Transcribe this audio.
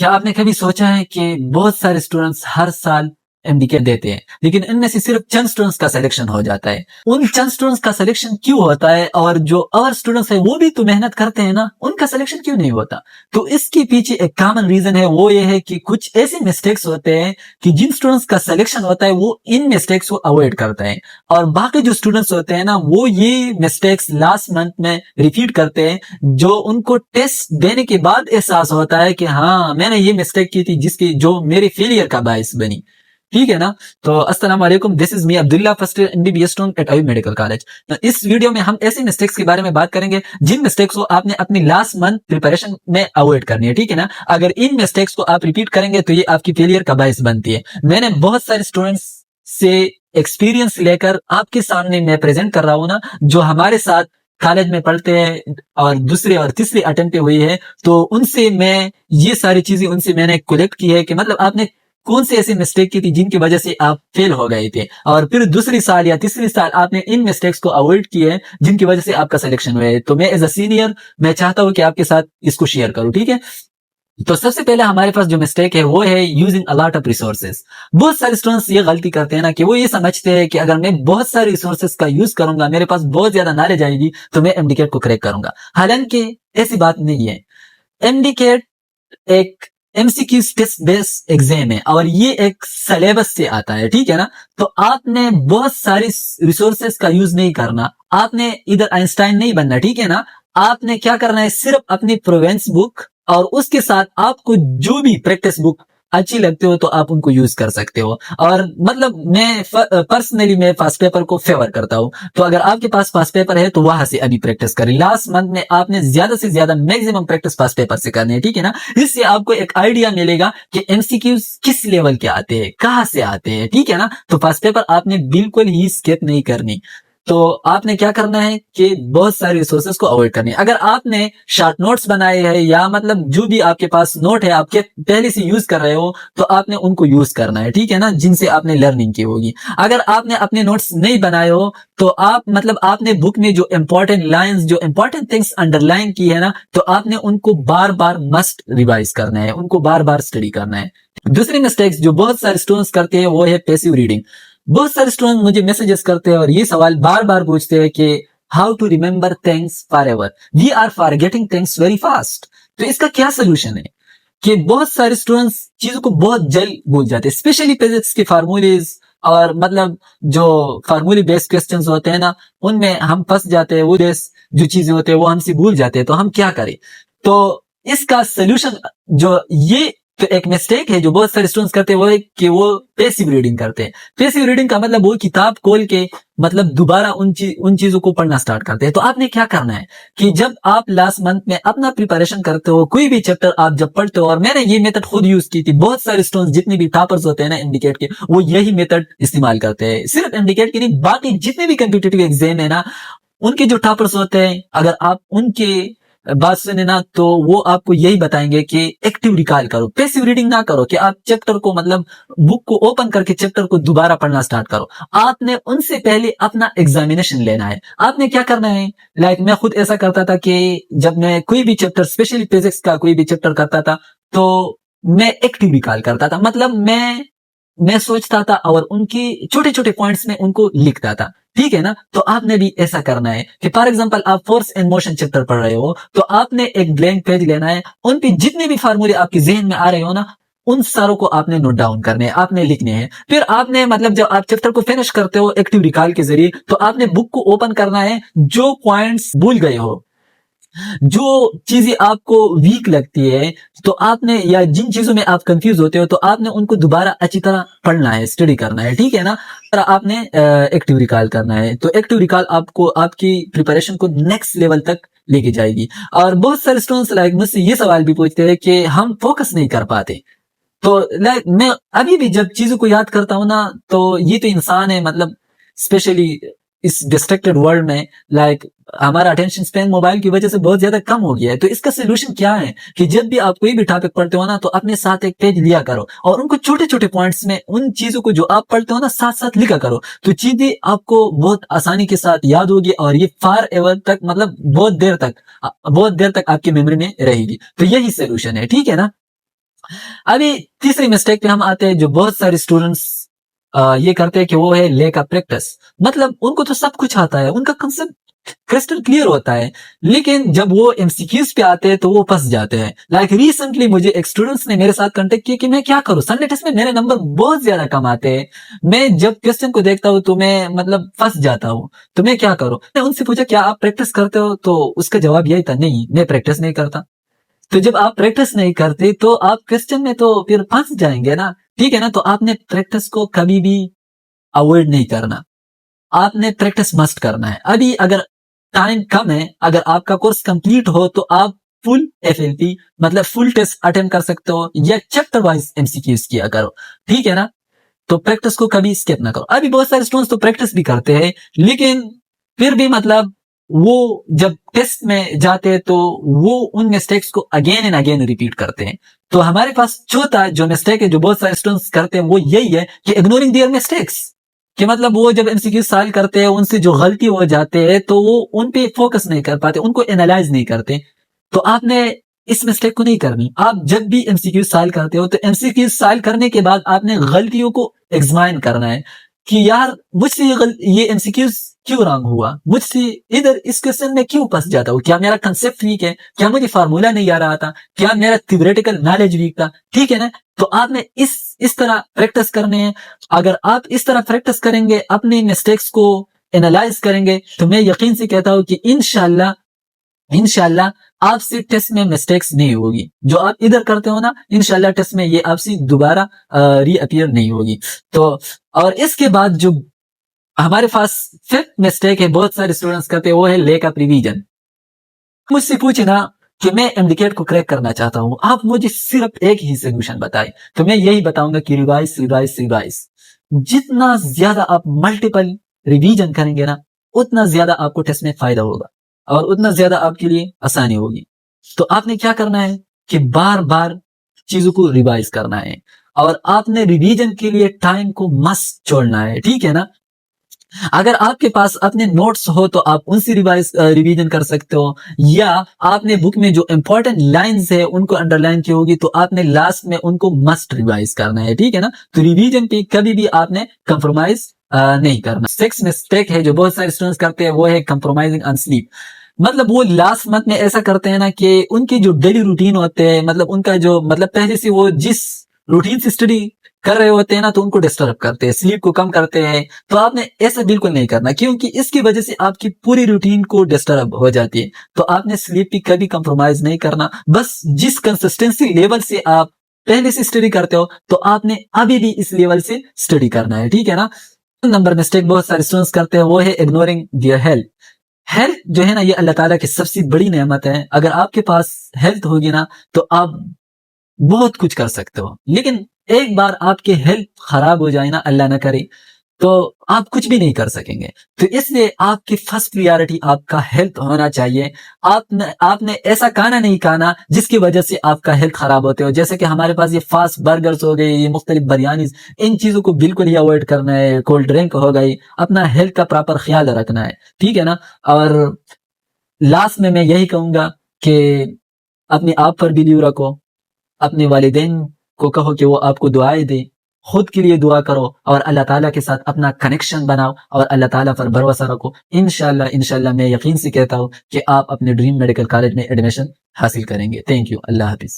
क्या आपने कभी सोचा है कि बहुत सारे स्टूडेंट्स हर साल एमडीके देते हैं, लेकिन इनमें से सिर्फ चंद स्टूडेंट्स का सिलेक्शन हो जाता है। उन चंद स्टूडेंट्स का सिलेक्शन क्यों होता है, और जो और स्टूडेंट्स है वो भी तो मेहनत करते हैं ना, उनका सिलेक्शन क्यों नहीं होता? तो इसके पीछे एक कॉमन रीजन है, वो ये है कि कुछ ऐसे मिस्टेक्स होते हैं कि जिन स्टूडेंट्स का सिलेक्शन होता है वो इन मिस्टेक्स को अवॉइड करते हैं, और बाकी जो स्टूडेंट्स होते हैं ना वो ये मिस्टेक्स लास्ट मंथ में रिपीट करते हैं, जो उनको टेस्ट देने के बाद एहसास होता है कि हाँ मैंने ये मिस्टेक की थी जिसकी जो मेरे फेलियर का बायस बनी। ठीक है ना? तो अस्सलाम वालेकुम, this is me Abdullah, first year MBBS student at Ayub medical college. तो इस वीडियो में हम ऐसी मिस्टेक्स के बारे में बात करेंगे जिन मिस्टेक्स को आपने अपनी लास्ट मंथ प्रिपरेशन में अवॉइड करनी है। ठीक है ना? अगर इन मिस्टेक्स को आप रिपीट करेंगे तो ये आपकी फेलियर का बायस बनती है। मैंने बहुत सारे स्टूडेंट्स से एक्सपीरियंस लेकर आपके सामने मैं प्रेजेंट कर रहा हूं ना, जो हमारे साथ कॉलेज में पढ़ते हैं और दूसरे और तीसरे अटेम्प्ट पे हुई है, तो उनसे मैं ये सारी चीजें उनसे मैंने कलेक्ट की है कि मतलब आपने कौन सी ऐसी मिस्टेक की थी जिनकी वजह से आप फेल हो गए थे, और फिर दूसरी साल या तीसरी साल आपने इन मिस्टेक्स को अवॉइड किए हैं जिनकी वजह से आपका सिलेक्शन हुआ है। तो मैं एज अ सीनियर मैं चाहता हूं कि आपके साथ इसको शेयर करूं। ठीक है? तो सबसे पहले हमारे पास जो मिस्टेक है वो है using a lot of resources. बहुत सारे स्टूडेंट्स ये गलती करते हैं ना कि वो ये समझते हैं कि अगर मैं बहुत सारे रिसोर्सेज का यूज करूंगा, मेरे पास बहुत ज्यादा नॉलेज आएगी, तो मैं एमडीकेट को क्रैक करूंगा। हालांकि ऐसी बात नहीं है। एमडीकेट एक एमसीक्यू टेस्ट बेस्ड एग्जाम है और ये एक सिलेबस से आता है। ठीक है ना? तो आपने बहुत सारी रिसोर्सेज का यूज नहीं करना, आपने इधर आइंस्टाइन नहीं बनना। ठीक है ना? आपने क्या करना है, सिर्फ अपनी प्रोवेंस बुक और उसके साथ आपको जो भी प्रैक्टिस बुक अच्छी लगती हो तो आप उनको यूज कर सकते हो। और मतलब मैं पर्सनली मैं फास्ट पेपर को फेवर करता हूं, तो अगर आपके पास फास्ट पेपर है तो वहां से अभी प्रैक्टिस करें। लास्ट मंथ में आपने ज्यादा से ज्यादा मैक्सिमम प्रैक्टिस फास्ट पेपर से करनी है। ठीक है ना? इससे आपको एक आइडिया मिलेगा कि एमसीक्यूज किस लेवल के आते हैं, कहां से आते हैं। ठीक है ना? तो फास्ट पेपर आपने बिल्कुल ही स्किप नहीं करनी। तो आपने क्या करना है कि बहुत सारे रिसोर्सेज को अवॉइड करनी है। अगर आपने शॉर्ट नोट्स बनाए हैं या मतलब जो भी आपके पास नोट है आपके पहले से यूज कर रहे हो, तो आपने उनको यूज करना है। ठीक है ना? जिनसे आपने लर्निंग की होगी। अगर आपने अपने नोट्स नहीं बनाए हो तो आप मतलब आपने बुक में जो इंपॉर्टेंट लाइंस, जो इंपॉर्टेंट थिंग्स अंडरलाइन की है ना, तो आपने उनको बार बार मस्ट रिवाइज करना है, उनको बार बार स्टडी करना है। दूसरी मिस्टेक्स जो बहुत सारे स्टूडेंट्स करते हैं वो है पैसिव रीडिंग। बहुत सारे स्टूडेंट मुझे मैसेजेस करते हैं और ये सवाल बार बार पूछते हैं कि how to remember things forever, we are forgetting things very fast. तो इसका क्या सोल्यूशन है कि बहुत सारे स्टूडेंट्स चीजों को बहुत जल्द भूल जाते हैं, स्पेशली फिजिक्स के फार्मूलेज और मतलब जो फार्मूले बेस्ड क्वेश्चंस होते हैं ना, उनमें हम फंस जाते हैं। वो जो चीजें होते हैं वो हमसे भूल जाते हैं, तो हम क्या करें? तो इसका सोल्यूशन जो ये तो एक मिस्टेक है जो बहुत सारे स्टूडेंट्स करते हैं वो है कि वो पैसिव रीडिंग करते हैं। पैसिव रीडिंग का मतलब वो किताब खोल के मतलब दोबारा उन चीजों को पढ़ना स्टार्ट करते हैं। तो आपने क्या करना है कि जब आप लास्ट मंथ में अपना प्रिपरेशन करते हो, कोई भी चैप्टर आप जब पढ़ते हो, और मैंने ये मेथड खुद यूज की थी, बहुत सारे स्टूडेंट्स जितने भी टॉपर्स होते हैं ना इंडिकेट के, वो यही मेथड इस्तेमाल करते हैं। सिर्फ इंडिकेट के नहीं, बाकी जितने भी कम्पिटेटिव एग्जाम है ना, उनके जो टॉपर्स होते हैं, अगर आप उनके बात सुने ना तो वो आपको यही बताएंगे कि एक्टिव रिकॉल करो, पैसिव रीडिंग ना करो कि आप चैप्टर को मतलब बुक को ओपन करके चैप्टर को दोबारा पढ़ना स्टार्ट करो। आपने उनसे पहले अपना एग्जामिनेशन लेना है। आपने क्या करना है, लाइक मैं खुद ऐसा करता था कि जब मैं कोई भी चैप्टर, स्पेशली फिजिक्स का कोई भी चैप्टर करता था, तो मैं एक्टिव रिकॉल करता था। मतलब मैं सोचता था और उनकी छोटे छोटे पॉइंट्स में उनको लिखता था। ठीक है ना? तो आपने भी ऐसा करना है कि फॉर एग्जांपल आप फोर्स एंड मोशन चैप्टर पढ़ रहे हो, तो आपने एक ब्लैंक पेज लेना है, उन पे जितने भी फार्मूले आपके जहन में आ रहे हो ना, उन सारों को आपने नोट डाउन करने हैं, आपने लिखने हैं। फिर आपने मतलब जब आप चैप्टर को फिनिश करते हो एक्टिव रिकॉल के जरिए, तो आपने बुक को ओपन करना है, जो पॉइंट्स भूल गए हो, जो चीजें आपको वीक लगती है, तो आपने या जिन चीजों में आप कंफ्यूज होते हो, तो आपने उनको दोबारा अच्छी तरह पढ़ना है, स्टडी करना है। ठीक है ना? और आपने एक्टिव रिकॉल करना है। तो एक्टिव रिकॉल आपको आपकी प्रिपरेशन को नेक्स्ट लेवल तक लेके जाएगी। और बहुत सारे स्टूडेंट्स लाइक मुझसे ये सवाल भी पूछते हैं कि हम फोकस नहीं कर पाते। तो लाइक मैं अभी भी जब चीजों को याद करता हूं ना, तो ये तो इंसान है, मतलब स्पेशली इस डिस्ट्रैक्टेड वर्ल्ड में, लाइक हमारा अटेंशन स्पैन मोबाइल की वजह से बहुत ज्यादा कम हो गया है। तो इसका सोल्यूशन क्या है कि जब भी आप कोई भी टॉपिक पढ़ते हो ना, तो अपने साथ एक पेज लिया करो और उनको छोटे छोटे पॉइंट्स में उन चीजों को जो आप पढ़ते हो ना साथ साथ लिखा करो। तो चीजें आपको बहुत आसानी के साथ याद होगी और ये फार एवर तक, मतलब बहुत देर तक आपकी मेमोरी में रहेगी। तो यही सोल्यूशन है। ठीक है ना? अभी तीसरी मिस्टेक पे हम आते हैं जो बहुत सारे स्टूडेंट्स ये करते हैं कि वो है लेक ऑफ प्रैक्टिस। मतलब उनको तो सब कुछ आता है, उनका कंसेप्ट क्रिस्टल क्लियर होता है, लेकिन जब वो एमसीक्यूज पे आते हैं तो वो फंस जाते हैं। लाइक रिसेंटली मुझे एक स्टूडेंट्स ने मेरे साथ कांटेक्ट किया कि मैं क्या करूं, संडे टेस्ट में मेरे नंबर बहुत ज्यादा कम आते हैं, मैं जब क्वेश्चन को देखता हूं तो मैं मतलब फंस जाता हूं, तो मैं क्या करूं। मैं उनसे पूछा क्या आप प्रैक्टिस करते हो, तो उसका जवाब यही था नहीं मैं प्रैक्टिस नहीं करता। तो जब आप प्रैक्टिस नहीं करते तो आप क्वेश्चन में तो फिर फंस जाएंगे ना, ठीक है ना। तो आपने प्रैक्टिस को कभी भी अवॉइड नहीं करना, आपने प्रैक्टिस मस्ट करना है। अभी अगर टाइम कम है, अगर आपका कोर्स कंप्लीट हो तो आप फुल एफएलपी मतलब फुल टेस्ट अटेम्प्ट कर सकते हो या चैप्टर वाइज एमसीक्यूज किया करो, ठीक है ना। तो प्रैक्टिस को कभी स्किप ना करो। अभी बहुत सारे स्टूडेंट्स तो प्रैक्टिस भी करते हैं, लेकिन फिर भी मतलब वो जब टेस्ट में जाते हैं तो वो उन मिस्टेक्स को अगेन एंड अगेन रिपीट करते हैं। तो हमारे पास चौथा जो मिस्टेक है जो बहुत सारे स्टूडेंट्स करते हैं वो यही है कि इग्नोरिंग देयर मिस्टेक्स, कि मतलब वो जब एमसीक्यू सॉल्व करते हैं उनसे जो गलती हो जाते हैं तो वो उन पे फोकस नहीं कर पाते, उनको एनालाइज नहीं करते। तो आपने इस मिस्टेक को नहीं करनी। आप जब भी एमसीक्यू सॉल्व करते हो तो एमसीक्यू सॉल्व करने के बाद आपने गलतियों को एग्जामिन करना है कि यार मुझसे ये एमसीक्यूज क्यों रॉन्ग हुआ, मुझसे इधर इस क्वेश्चन में क्यों फंस जाता हूँ, क्या मेरा कंसेप्ट वीक है, क्या मुझे फार्मूला नहीं आ रहा था, क्या मेरा थ्योरेटिकल नॉलेज वीक था, ठीक है ना। तो आपने इस तरह प्रैक्टिस करने हैं। अगर आप इस तरह प्रैक्टिस करेंगे, अपने मिस्टेक्स को एनालाइज करेंगे, तो मैं यकीन से कहता हूं कि इंशाल्लाह आपसे टेस्ट में मिस्टेक्स नहीं होगी। जो आप इधर करते हो ना, इंशाल्लाह टेस्ट में ये आपसे दोबारा रीअपियर नहीं होगी। तो और इसके बाद जो हमारे पास फिफ्थ मिस्टेक है बहुत सारे स्टूडेंट्स करते हैं वो है लेक ऑफ रिवीजन। मुझसे पूछे ना कि मैं एमडीकेट को क्रैक करना चाहता हूं, आप मुझे सिर्फ एक ही सोल्यूशन बताए, तो मैं यही बताऊंगा कि रिवाइज रिवाइज रिवाइज। जितना ज्यादा आप मल्टीपल रिवीजन करेंगे ना, उतना ज्यादा आपको टेस्ट में फायदा होगा और उतना ज्यादा आपके लिए आसानी होगी। तो आपने क्या करना है कि बार बार चीजों को रिवाइज करना है और आपने रिवीजन के लिए टाइम को मस्त छोड़ना है, ठीक है ना। अगर आपके पास अपने नोट्स हो तो आप उनसे रिवीजन कर सकते हो, या आपने बुक में जो इंपॉर्टेंट लाइंस है उनको अंडरलाइन की होगी तो आपने लास्ट में उनको मस्ट रिवाइज करना है, ठीक है ना। तो रिवीजन पे कभी भी आपने कंप्रोमाइज नहीं करना। सिक्स मिस्टेक है जो बहुत सारे स्टूडेंट्स करते हैं वो है कंप्रोमाइजिंग ऑन स्लीप। मतलब वो लास्ट मंथ में ऐसा करते हैं ना कि उनके जो डेली रूटीन होते हैं, मतलब उनका जो मतलब पहले से वो जिस रूटीन से स्टडी कर रहे होते हैं ना, तो उनको डिस्टर्ब करते हैं, स्लीप को कम करते हैं। तो आपने ऐसा बिल्कुल नहीं करना, क्योंकि इसकी वजह से आपकी पूरी रूटीन को डिस्टर्ब हो जाती है। तो आपने स्लीप की कभी कंप्रोमाइज नहीं करना। बस जिस कंसिस्टेंसी लेवल से आप पहले से स्टडी करते हो तो आपने अभी भी इस लेवल से स्टडी करना है, ठीक है ना। नंबर मिस्टेक बहुत सारे स्टूडेंट्स करते हैं वो है इग्नोरिंग देयर हेल्थ। हेल्थ जो है ना ये अल्लाह ताला की सबसे बड़ी नेमत है। अगर आपके पास हेल्थ होगी ना तो आप बहुत कुछ कर सकते हो, लेकिन एक बार आपकी हेल्थ खराब हो जाए ना, अल्लाह ना करे, तो आप कुछ भी नहीं कर सकेंगे। तो इसलिए आपकी फर्स्ट प्रियोरिटी आपका हेल्थ होना चाहिए। आपने ऐसा खाना नहीं खाना जिसकी वजह से आपका हेल्थ खराब होते हो। जैसे कि हमारे पास ये फास्ट बर्गर्स हो गए, ये मुख्तलिफ बिरयानी, इन चीजों को बिल्कुल ही अवॉइड करना है। कोल्ड ड्रिंक हो गई, अपना हेल्थ का प्रॉपर ख्याल रखना है, ठीक है ना। और लास्ट में मैं यही कहूंगा कि अपने आप पर बिलीव रखो, अपने वालिदैन को कहो कि वो आपको दुआएं दे, खुद के लिए दुआ करो और अल्लाह ताला के साथ अपना कनेक्शन बनाओ और अल्लाह ताला पर भरोसा रखो। इंशाल्लाह मैं यकीन से कहता हूँ कि आप अपने ड्रीम मेडिकल कॉलेज में एडमिशन हासिल करेंगे। Thank you. Allah Hafiz.